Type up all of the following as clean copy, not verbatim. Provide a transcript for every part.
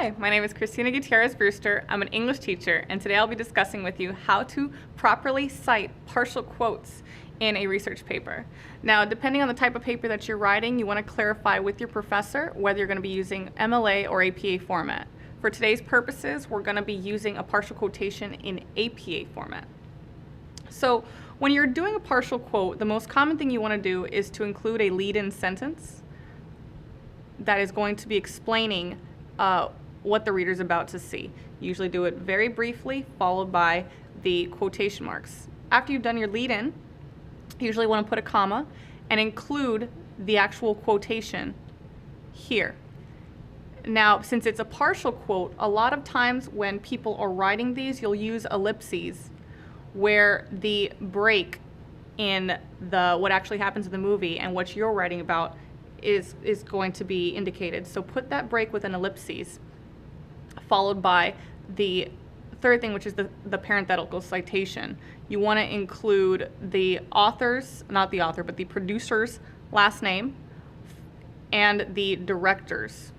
Hi, my name is Cristina Gutierrez-Brewster. I'm an English teacher, and today I'll be discussing with you how to properly cite partial quotes in a research paper. Now, depending on the type of paper that you're writing, you want to clarify with your professor whether you're going to be using MLA or APA format. For today's purposes, we're going to be using a partial quotation in APA format. So, when you're doing a partial quote, the most common thing you want to do is to include a lead-in sentence that is going to be explaining what the reader's about to see. You usually do it very briefly, followed by the quotation marks. After you've done your lead-in, you usually want to put a comma and include the actual quotation here. Now, since it's a partial quote, a lot of times when people are writing these, you'll use ellipses where the break in what actually happens in the movie and what you're writing about is going to be indicated. So put that break with an ellipses, followed by the third thing, which is the parenthetical citation. You want to include the author's, not the author, but the producer's last name and the director's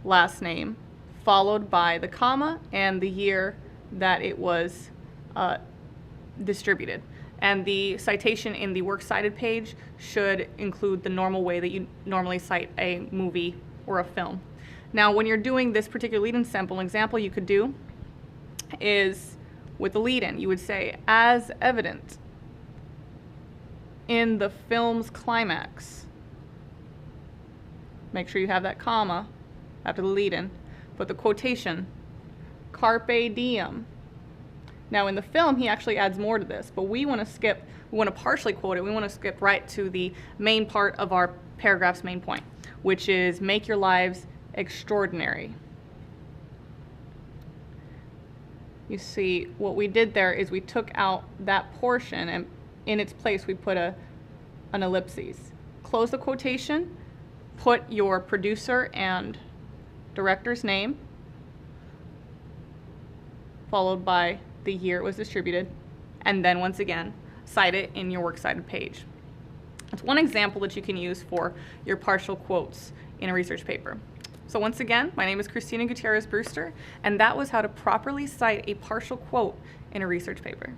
last name, followed by the comma and the year that it was distributed. And the citation in the works cited page should include the normal way that you normally cite a movie or a film. Now, when you're doing this particular lead-in sample, an example you could do is with the lead-in. You would say, as evident in the film's climax. Make sure you have that comma after the lead-in. Put the quotation, carpe diem. Now in the film, he actually adds more to this, but we want to partially quote it. We want to skip right to the main part of our paragraph's main point, which is make your lives extraordinary. You see, what we did there is we took out that portion and in its place we put an ellipses. Close the quotation, put your producer and director's name, followed by the year it was distributed, and then once again, cite it in your works cited page. That's one example that you can use for your partial quotes in a research paper. So once again, my name is Cristina Gutierrez-Brewster, and that was how to properly cite a partial quote in a research paper.